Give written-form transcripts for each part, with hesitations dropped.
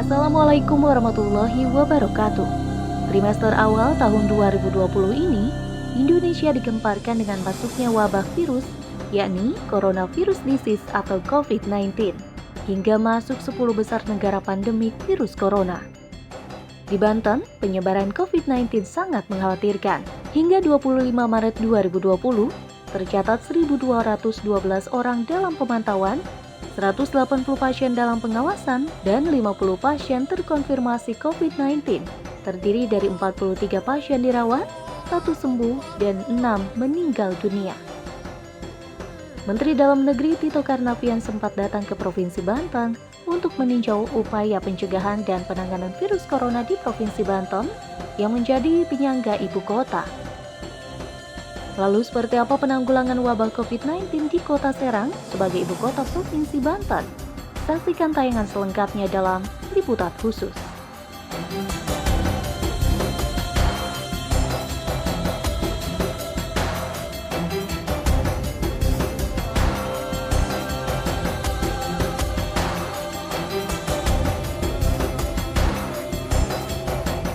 Assalamualaikum warahmatullahi wabarakatuh. Trimester awal tahun 2020 ini, Indonesia digemparkan dengan masuknya wabah virus, yakni coronavirus disease atau COVID-19, hingga masuk 10 besar negara pandemik virus corona. Di Banten, penyebaran COVID-19 sangat mengkhawatirkan. Hingga 25 Maret 2020, tercatat 1.212 orang dalam pemantauan, 180 pasien dalam pengawasan, dan 50 pasien terkonfirmasi COVID-19, terdiri dari 43 pasien dirawat, 1 sembuh, dan 6 meninggal dunia. Menteri Dalam Negeri Tito Karnavian sempat datang ke Provinsi Banten untuk meninjau upaya pencegahan dan penanganan virus corona di Provinsi Banten yang menjadi penyangga ibu kota. Lalu seperti apa penanggulangan wabah COVID-19 di Kota Serang sebagai ibu kota Provinsi Banten? Saksikan tayangan selengkapnya dalam Liputan Khusus.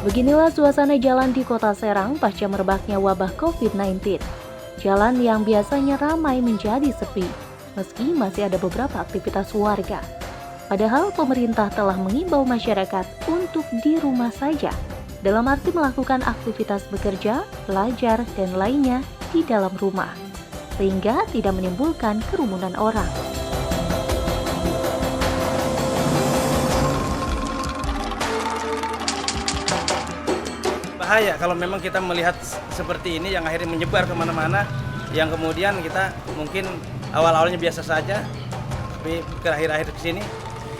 Beginilah suasana jalan di Kota Serang pasca merebaknya wabah COVID-19. Jalan yang biasanya ramai menjadi sepi, meski masih ada beberapa aktivitas warga. Padahal pemerintah telah mengimbau masyarakat untuk di rumah saja, dalam arti melakukan aktivitas bekerja, belajar, dan lainnya di dalam rumah, sehingga tidak menimbulkan kerumunan orang. Bahaya kalau memang kita melihat seperti ini yang akhirnya menyebar kemana-mana, yang kemudian kita mungkin awal-awalnya biasa saja, tapi ke akhir-akhir ke sini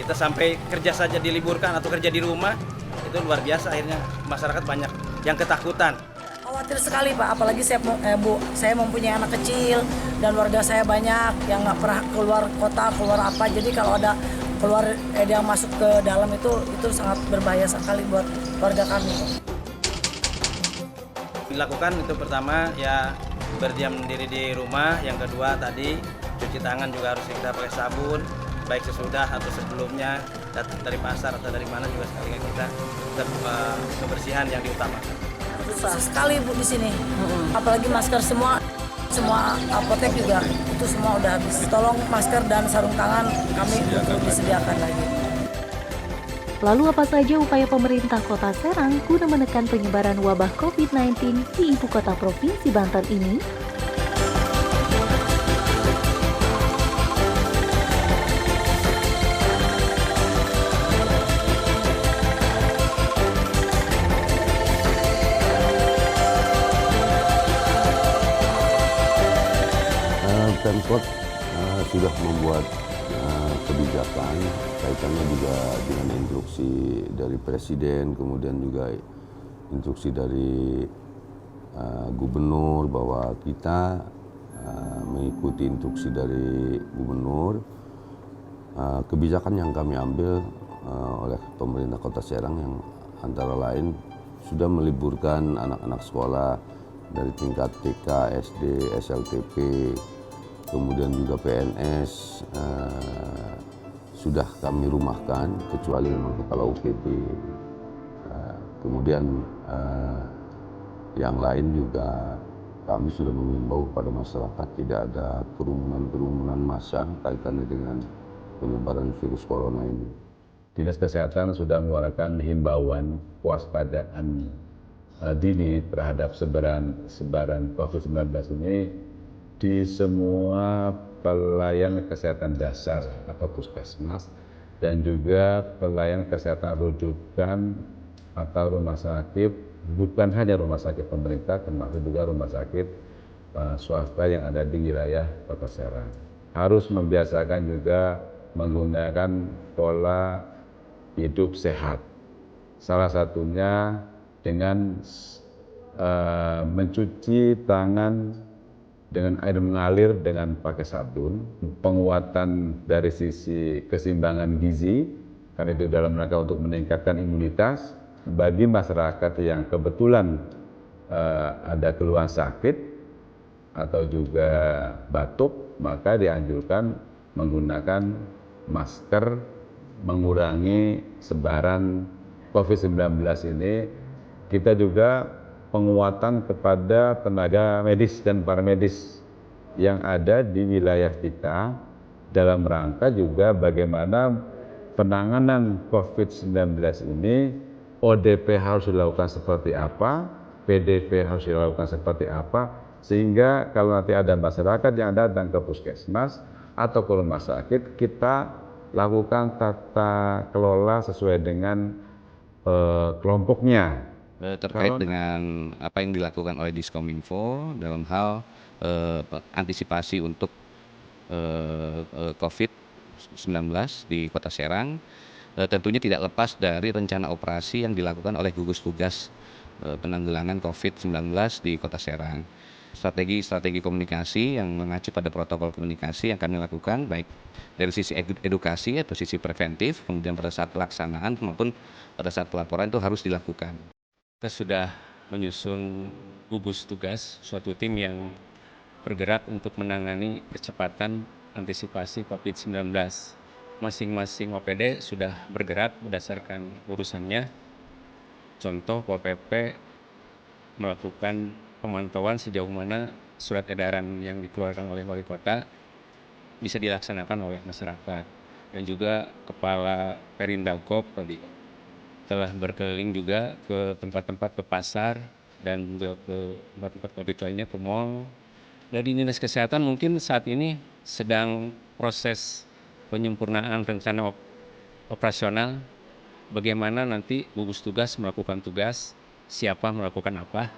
kita sampai kerja saja diliburkan atau kerja di rumah, itu luar biasa, akhirnya masyarakat banyak yang ketakutan. Khawatir sekali Pak, apalagi saya mempunyai anak kecil dan warga saya banyak yang nggak pernah keluar kota, keluar apa, jadi kalau ada keluar yang masuk ke dalam itu sangat berbahaya sekali buat warga kami. Dilakukan itu pertama ya berdiam diri di rumah, yang kedua tadi cuci tangan juga harus kita pakai sabun, baik sesudah atau sebelumnya datang dari pasar atau dari mana juga sekali kita tetap kebersihan yang diutamakan. Susah sekali Bu di sini, apalagi masker semua apotek juga itu semua udah habis. Tolong masker dan sarung tangan kami disediakan lagi. Lalu apa saja upaya pemerintah Kota Serang guna menekan penyebaran wabah COVID-19 di ibu kota Provinsi Banten ini? Pemkot sudah membuat kebijakan kaitannya juga dengan instruksi dari Presiden, kemudian juga instruksi dari Gubernur bahwa kita mengikuti instruksi dari Gubernur. Kebijakan yang kami ambil oleh pemerintah Kota Serang yang antara lain sudah meliburkan anak-anak sekolah dari tingkat TK, SD, SLTP, kemudian juga PNS sudah kami rumahkan kecuali memang kepala UPT. Kemudian yang lain juga kami sudah mengimbau kepada masyarakat tidak ada kerumunan massa kaitannya dengan penyebaran virus corona ini. Dinas Kesehatan sudah mengeluarkan himbauan kewaspadaan dini terhadap sebaran COVID-19 ini di semua pelayanan kesehatan dasar atau puskesmas dan juga pelayanan kesehatan rujukan atau rumah sakit, bukan hanya rumah sakit pemerintah, termasuk juga rumah sakit swasta yang ada di wilayah Kota Serang. Harus membiasakan juga menggunakan pola hidup sehat. Salah satunya dengan mencuci tangan dengan air mengalir dengan pakai sabun, penguatan dari sisi keseimbangan gizi, karena itu dalam rangka untuk meningkatkan imunitas bagi masyarakat yang kebetulan ada keluhan sakit atau juga batuk, maka dianjurkan menggunakan masker mengurangi sebaran COVID-19 ini, kita juga penguatan kepada tenaga medis dan paramedis yang ada di wilayah kita dalam rangka juga bagaimana penanganan COVID-19 ini ODP harus dilakukan seperti apa, PDP harus dilakukan seperti apa, sehingga kalau nanti ada masyarakat yang datang ke puskesmas atau ke rumah sakit, kita lakukan tata kelola sesuai dengan kelompoknya. Terkait dengan apa yang dilakukan oleh Diskominfo dalam hal antisipasi untuk COVID-19 di Kota Serang, tentunya tidak lepas dari rencana operasi yang dilakukan oleh gugus tugas penanggulangan COVID-19 di Kota Serang. Strategi komunikasi yang mengacu pada protokol komunikasi yang kami lakukan baik dari sisi edukasi atau sisi preventif, kemudian pada saat pelaksanaan maupun pada saat pelaporan itu harus dilakukan. Kita sudah menyusun gugus tugas, suatu tim yang bergerak untuk menangani kecepatan antisipasi COVID-19. Masing-masing OPD sudah bergerak berdasarkan urusannya. Contoh, Pol PP melakukan pemantauan sejauh mana surat edaran yang dikeluarkan oleh wali kota bisa dilaksanakan oleh masyarakat. Dan juga Kepala Perindalkop tadi telah berkeliling juga ke tempat-tempat, ke pasar dan juga ke tempat-tempat publik lainnya, ke mall. Dari Dinas Kesehatan mungkin saat ini sedang proses penyempurnaan rencana operasional, bagaimana nanti gugus tugas melakukan tugas, siapa melakukan apa.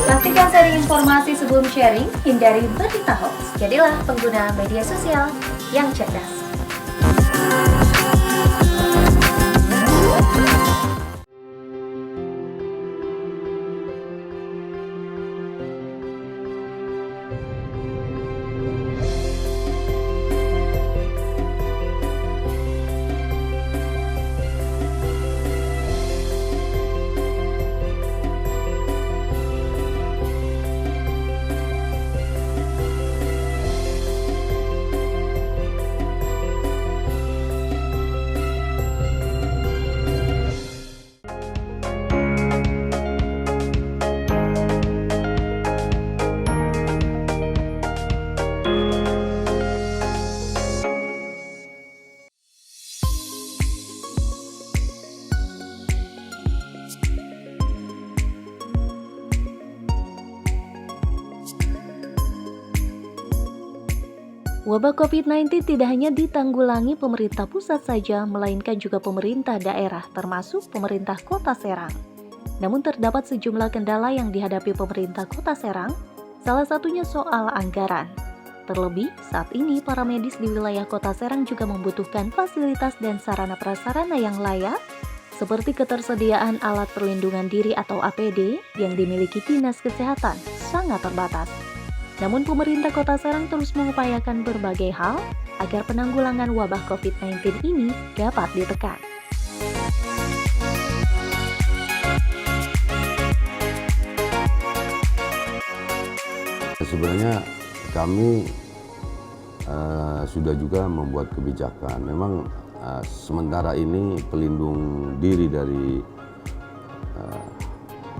Pastikan sharing informasi sebelum sharing, hindari berita hoax. Jadilah pengguna media sosial yang cerdas. Wabah COVID-19 tidak hanya ditanggulangi pemerintah pusat saja, melainkan juga pemerintah daerah, termasuk pemerintah Kota Serang. Namun terdapat sejumlah kendala yang dihadapi pemerintah Kota Serang, salah satunya soal anggaran. Terlebih, saat ini para medis di wilayah Kota Serang juga membutuhkan fasilitas dan sarana prasarana yang layak, seperti ketersediaan alat perlindungan diri atau APD yang dimiliki Dinas Kesehatan sangat terbatas. Namun pemerintah Kota Serang terus mengupayakan berbagai hal agar penanggulangan wabah COVID-19 ini dapat ditekan. Sebenarnya kami sudah juga membuat kebijakan. Memang sementara ini pelindung diri dari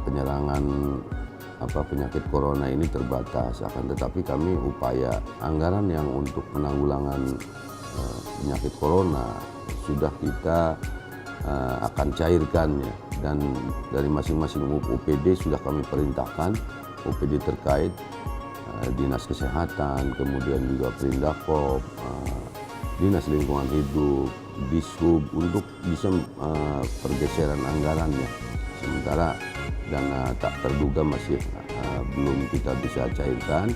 penyerangan penyakit corona ini terbatas, akan tetapi kami upaya anggaran yang untuk penanggulangan penyakit corona sudah kita akan cairkan ya, dan dari masing-masing UPD sudah kami perintahkan UPD terkait Dinas Kesehatan, kemudian juga Perindakop, Dinas Lingkungan Hidup, Dishub untuk bisa pergeseran anggarannya. Sementara dana tak terduga masih belum kita bisa cairkan,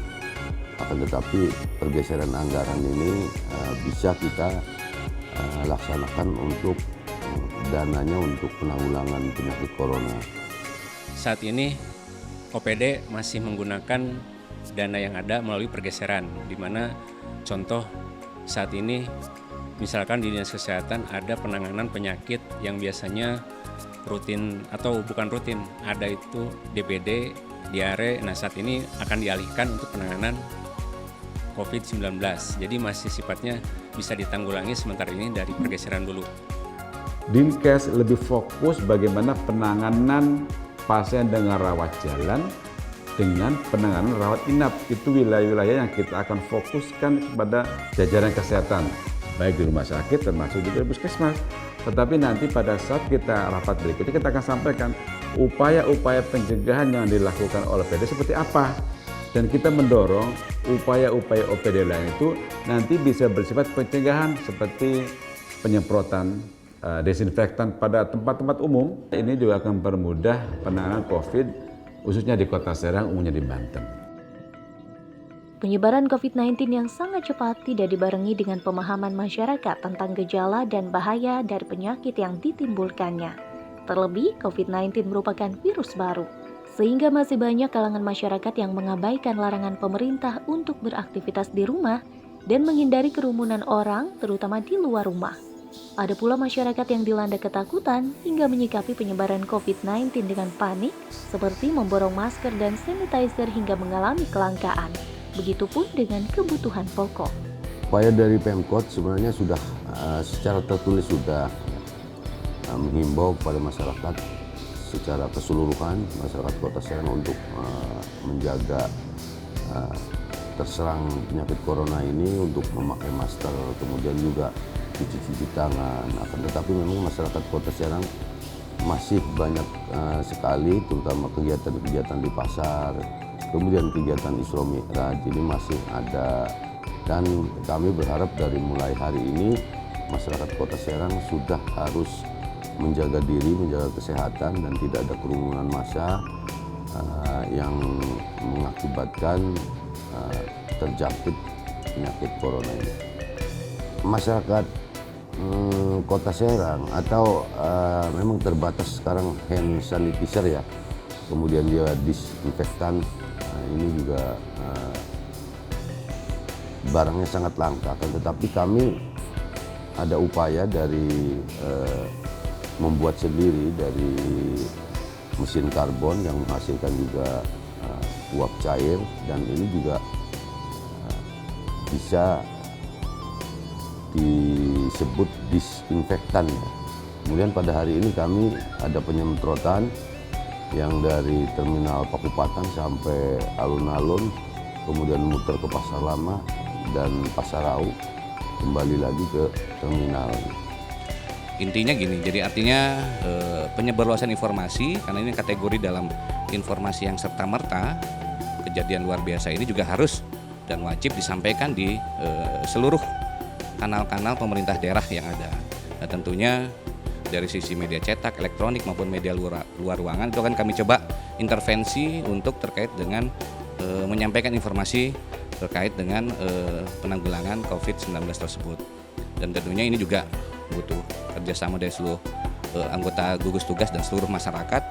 akan tetapi pergeseran anggaran ini bisa kita laksanakan untuk dananya untuk penanggulangan penyakit corona. Saat ini OPD masih menggunakan dana yang ada melalui pergeseran, di mana contoh saat ini misalkan di Dinas Kesehatan ada penanganan penyakit yang biasanya rutin atau bukan rutin, ada itu DBD, diare. Nah saat ini akan dialihkan untuk penanganan COVID-19. Jadi masih sifatnya bisa ditanggulangi sementara ini dari pergeseran dulu. Dinkes lebih fokus bagaimana penanganan pasien dengan rawat jalan dengan penanganan rawat inap. Itu wilayah-wilayah yang kita akan fokuskan kepada jajaran kesehatan, baik di rumah sakit termasuk juga puskesmas. Tetapi nanti pada saat kita rapat berikutnya kita akan sampaikan upaya-upaya pencegahan yang dilakukan oleh OPD seperti apa. Dan kita mendorong upaya-upaya OPD lain itu nanti bisa bersifat pencegahan seperti penyemprotan desinfektan pada tempat-tempat umum. Ini juga akan mempermudah penanganan COVID khususnya di Kota Serang, umumnya di Banten. Penyebaran COVID-19 yang sangat cepat tidak dibarengi dengan pemahaman masyarakat tentang gejala dan bahaya dari penyakit yang ditimbulkannya. Terlebih, COVID-19 merupakan virus baru, sehingga masih banyak kalangan masyarakat yang mengabaikan larangan pemerintah untuk beraktivitas di rumah dan menghindari kerumunan orang, terutama di luar rumah. Ada pula masyarakat yang dilanda ketakutan hingga menyikapi penyebaran COVID-19 dengan panik, seperti memborong masker dan sanitizer hingga mengalami kelangkaan. Begitupun dengan kebutuhan pokok. Upaya dari Pemkot sebenarnya sudah secara tertulis sudah menghimbau kepada masyarakat secara keseluruhan, masyarakat Kota Serang untuk menjaga terserang penyakit corona ini, untuk memakai masker, kemudian juga cuci tangan. Akan tetapi memang masyarakat Kota Serang masih banyak sekali, terutama kegiatan-kegiatan di pasar, kemudian kegiatan Isra Mi'raj ini masih ada, dan kami berharap dari mulai hari ini masyarakat Kota Serang sudah harus menjaga diri, menjaga kesehatan dan tidak ada kerumunan massa yang mengakibatkan terjangkit penyakit corona ini. Masyarakat Kota Serang atau memang terbatas sekarang hand sanitizer ya, kemudian dia disinfektan. Ini juga barangnya sangat langka, tetapi kami ada upaya dari membuat sendiri dari mesin karbon yang menghasilkan juga uap cair, dan ini juga bisa disebut disinfektan. Kemudian pada hari ini kami ada penyemprotan yang dari terminal Pakupatan sampai alun-alun, kemudian muter ke Pasar Lama dan Pasar Rau, kembali lagi ke terminal. Intinya gini, jadi artinya penyebarluasan informasi, karena ini kategori dalam informasi yang serta-merta, kejadian luar biasa ini juga harus dan wajib disampaikan di seluruh kanal-kanal pemerintah daerah yang ada. Nah, tentunya dari sisi media cetak, elektronik maupun media luar ruangan itu akan kami coba intervensi untuk terkait dengan menyampaikan informasi terkait dengan penanggulangan COVID-19 tersebut. Dan tentunya ini juga butuh kerjasama dari seluruh anggota gugus tugas dan seluruh masyarakat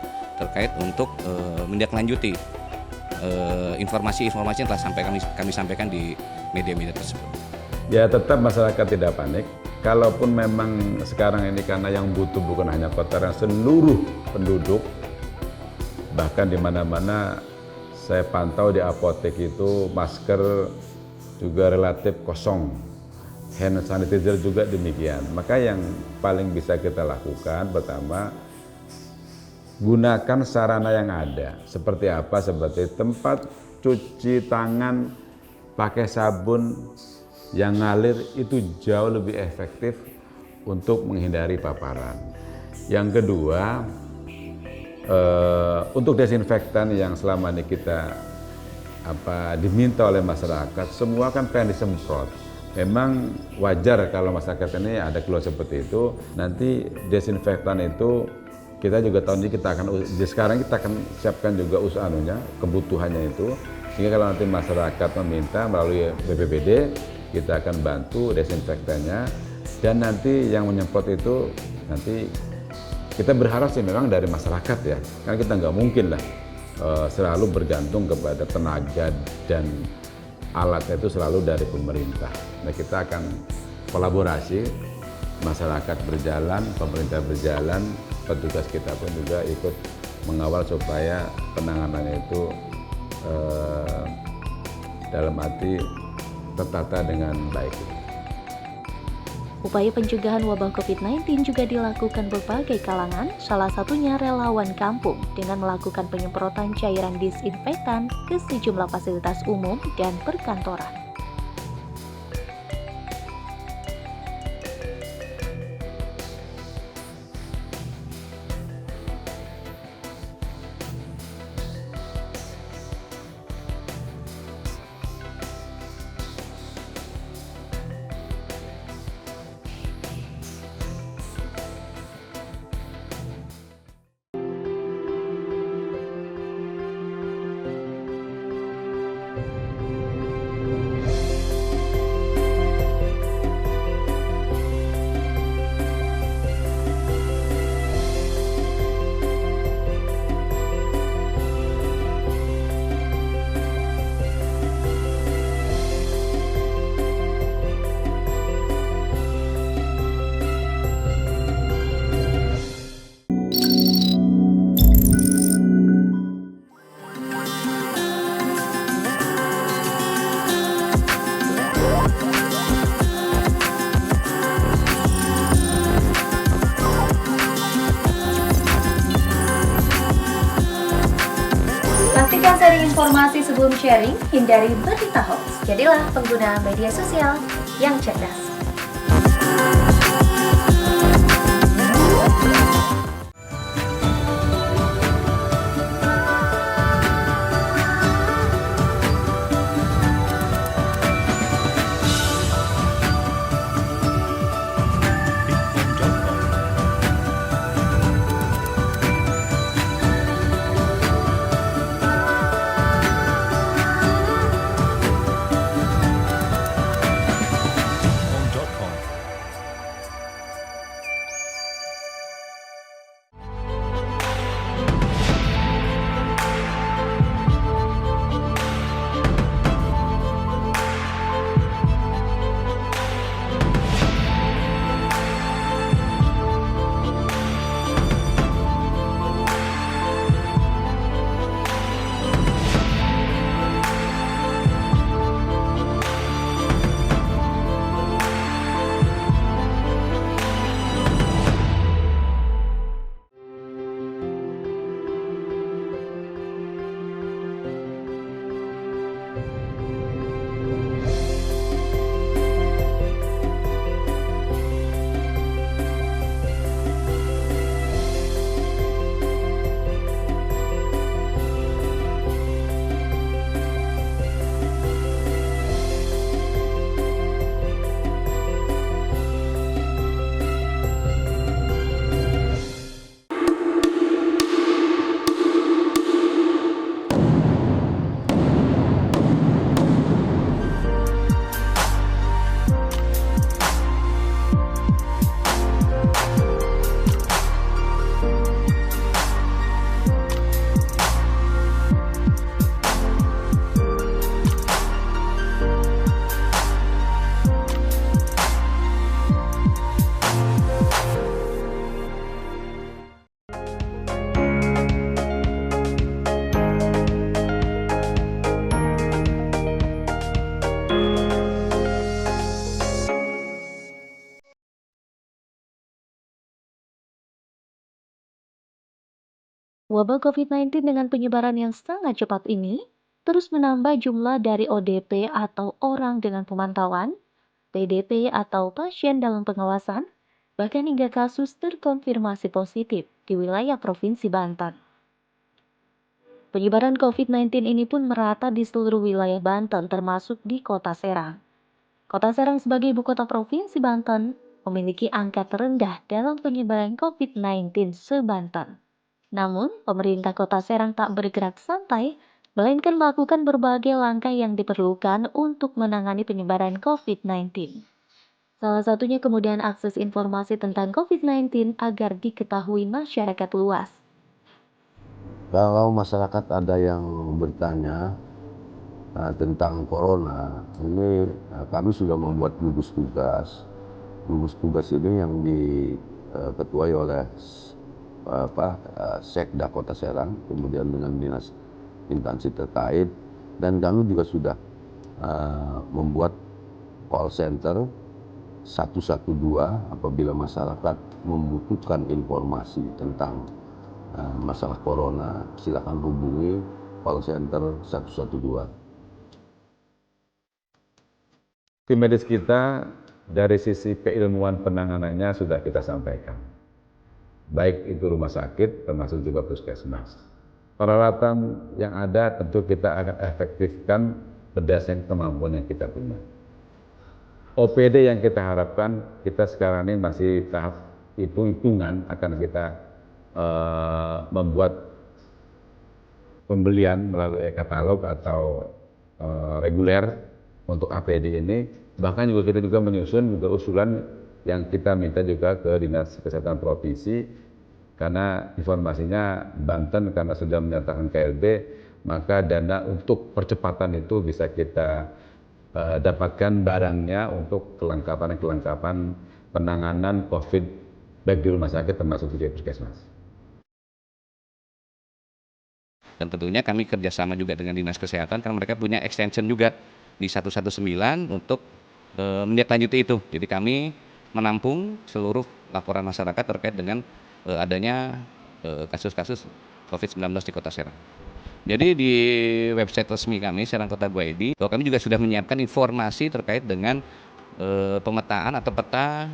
terkait untuk menindaklanjuti informasi-informasi yang telah kami sampaikan di media-media tersebut. Ya, tetap masyarakat tidak panik. Kalaupun memang sekarang ini karena yang butuh bukan hanya Kota, seluruh penduduk, bahkan di mana-mana saya pantau di apotek itu masker juga relatif kosong, hand sanitizer juga demikian. Maka yang paling bisa kita lakukan pertama, gunakan sarana yang ada. Seperti apa? Seperti tempat cuci tangan pakai sabun yang ngalir itu jauh lebih efektif untuk menghindari paparan. Yang kedua, untuk desinfektan yang selama ini kita diminta oleh masyarakat, semua kan pengen disemprot. Memang wajar kalau masyarakat ini ada keluar seperti itu. Nanti desinfektan itu kita juga tahun ini sekarang kita akan siapkan juga kebutuhannya itu, sehingga kalau nanti masyarakat meminta melalui BPBD, kita akan bantu desinfektannya. Dan nanti yang menyemprot itu nanti kita berharap sih memang dari masyarakat ya, karena kita nggak mungkin lah selalu bergantung kepada tenaga dan alatnya itu selalu dari pemerintah. Nah, kita akan kolaborasi, masyarakat berjalan, pemerintah berjalan, petugas kita pun juga ikut mengawal supaya penanganannya itu dalam arti tertata dengan baik. Upaya pencegahan wabah COVID-19 juga dilakukan berbagai kalangan, salah satunya relawan kampung dengan melakukan penyemprotan cairan disinfektan ke sejumlah fasilitas umum dan perkantoran. Pastikan sharing informasi sebelum sharing, hindari berita hoax. Jadilah pengguna media sosial yang cerdas. Wabah COVID-19 dengan penyebaran yang sangat cepat ini terus menambah jumlah dari ODP atau orang dengan pemantauan, PDP atau pasien dalam pengawasan, bahkan hingga kasus terkonfirmasi positif di wilayah Provinsi Banten. Penyebaran COVID-19 ini pun merata di seluruh wilayah Banten termasuk di Kota Serang. Kota Serang sebagai ibu kota Provinsi Banten memiliki angka terendah dalam penyebaran COVID-19 se-Banten. Namun, pemerintah Kota Serang tak bergerak santai, melainkan melakukan berbagai langkah yang diperlukan untuk menangani penyebaran COVID-19. Salah satunya kemudian akses informasi tentang COVID-19 agar diketahui masyarakat luas. Kalau masyarakat ada yang bertanya tentang corona, ini kami sudah membuat gugus tugas. Gugus tugas ini yang diketuai oleh Sekda Kota Serang, kemudian dengan dinas instansi terkait, dan kami juga sudah membuat call center 112 apabila masyarakat membutuhkan informasi tentang masalah corona, silakan hubungi call center 112. Tim medis kita dari sisi keilmuan penanganannya sudah kita sampaikan. Baik itu rumah sakit termasuk juga puskesmas. Peralatan yang ada tentu kita akan efektifkan berdasarkan kemampuan yang kita punya. OPD yang kita harapkan, kita sekarang ini masih tahap hitung-hitungan akan kita membuat pembelian melalui katalog atau reguler untuk APD ini. Bahkan juga kita juga menyusun juga usulan yang kita minta juga ke Dinas Kesehatan Provinsi, karena informasinya Banten karena sudah menyatakan KLB, maka dana untuk percepatan itu bisa kita dapatkan barangnya untuk kelengkapan penanganan COVID baik di rumah sakit termasuk di puskesmas. Dan tentunya kami kerjasama juga dengan Dinas Kesehatan karena mereka punya extension juga di 119 untuk menindaklanjuti itu. Jadi kami menampung seluruh laporan masyarakat terkait dengan adanya kasus-kasus COVID-19 di Kota Serang. Jadi di website resmi kami serangkota.go.id bahwa kami juga sudah menyiapkan informasi terkait dengan pemetaan atau peta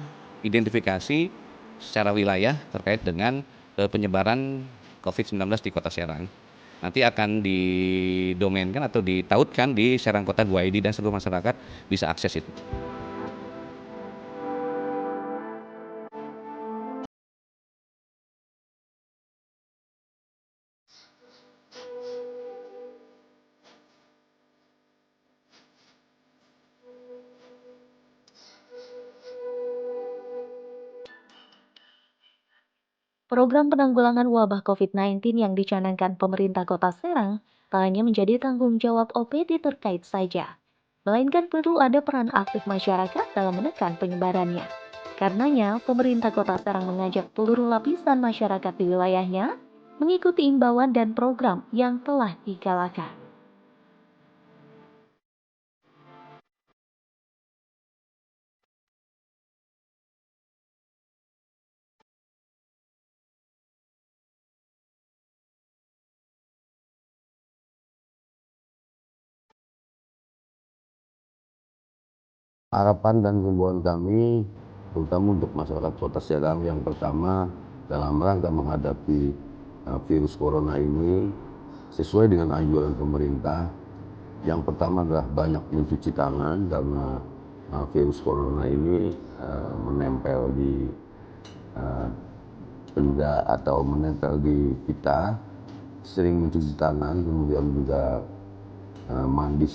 identifikasi secara wilayah terkait dengan penyebaran COVID-19 di Kota Serang. Nanti akan didomainkan atau ditautkan di serangkota.go.id dan seluruh masyarakat bisa akses itu. Program penanggulangan wabah COVID-19 yang dicanangkan pemerintah Kota Serang tak hanya menjadi tanggung jawab OPD terkait saja, melainkan perlu ada peran aktif masyarakat dalam menekan penyebarannya. Karenanya, pemerintah Kota Serang mengajak seluruh lapisan masyarakat di wilayahnya mengikuti imbauan dan program yang telah digalakan. Harapan dan himbauan kami, terutama untuk masyarakat Kota Serang, yang pertama dalam rangka menghadapi virus corona ini sesuai dengan anjuran pemerintah. Yang pertama adalah banyak mencuci tangan karena virus corona ini menempel di benda atau menempel di kita. Sering mencuci tangan, kemudian juga mandi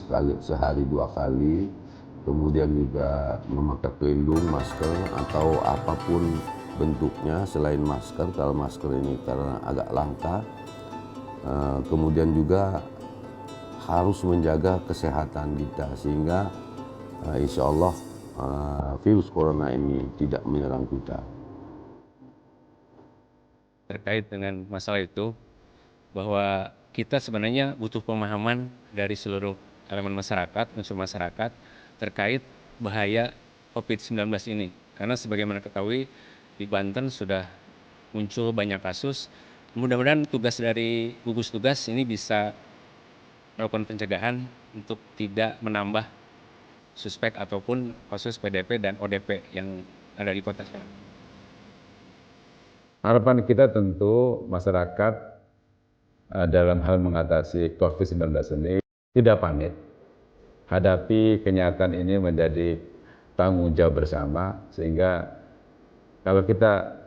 sehari 2 kali. Kemudian juga memakai pelindung, masker, atau apapun bentuknya selain masker, kalau masker ini karena agak langka. Kemudian juga harus menjaga kesehatan kita sehingga insya Allah virus corona ini tidak menyerang kita. Terkait dengan masalah itu, bahwa kita sebenarnya butuh pemahaman dari seluruh elemen masyarakat, unsur masyarakat, terkait bahaya COVID-19 ini. Karena sebagaimana ketahui di Banten sudah muncul banyak kasus Mudah-mudahan tugas dari gugus tugas ini bisa melakukan pencegahan untuk tidak menambah suspek ataupun kasus PDP dan ODP yang ada di kota Serang. Harapan kita tentu masyarakat dalam hal mengatasi COVID-19 ini tidak panik. Hadapi kenyataan ini menjadi tanggung jawab bersama, sehingga kalau kita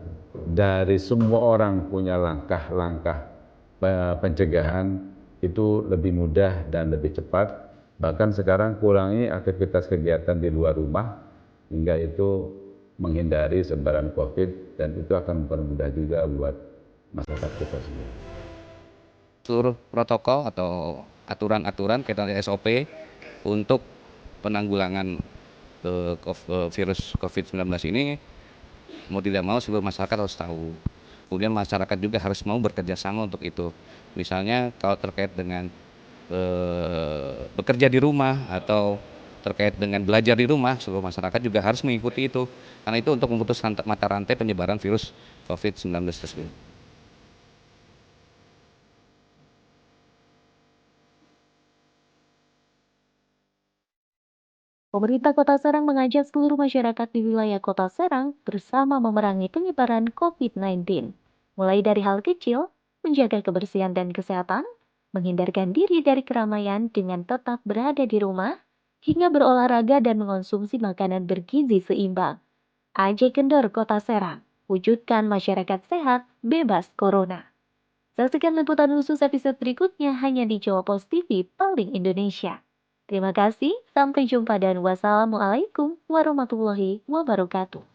dari semua orang punya langkah-langkah pencegahan itu lebih mudah dan lebih cepat. Bahkan sekarang kurangi aktivitas kegiatan di luar rumah hingga itu menghindari sebaran COVID, dan itu akan mempermudah juga buat masyarakat kita semua. Seluruh protokol atau aturan-aturan kaitan SOP untuk penanggulangan virus COVID-19 ini mau tidak mau seluruh masyarakat harus tahu. Kemudian masyarakat juga harus mau bekerja sama untuk itu. Misalnya kalau terkait dengan bekerja di rumah atau terkait dengan belajar di rumah, seluruh masyarakat juga harus mengikuti itu. Karena itu untuk memutus mata rantai penyebaran virus COVID-19 tersebut. Pemerintah Kota Serang mengajak seluruh masyarakat di wilayah Kota Serang bersama memerangi penyebaran COVID-19. Mulai dari hal kecil, menjaga kebersihan dan kesehatan, menghindarkan diri dari keramaian dengan tetap berada di rumah, hingga berolahraga dan mengonsumsi makanan bergizi seimbang. AJ Kendor Kota Serang, wujudkan masyarakat sehat, bebas corona. Saksikan liputan khusus episode berikutnya hanya di Jawa Post TV paling Indonesia. Terima kasih, sampai jumpa dan wassalamualaikum warahmatullahi wabarakatuh.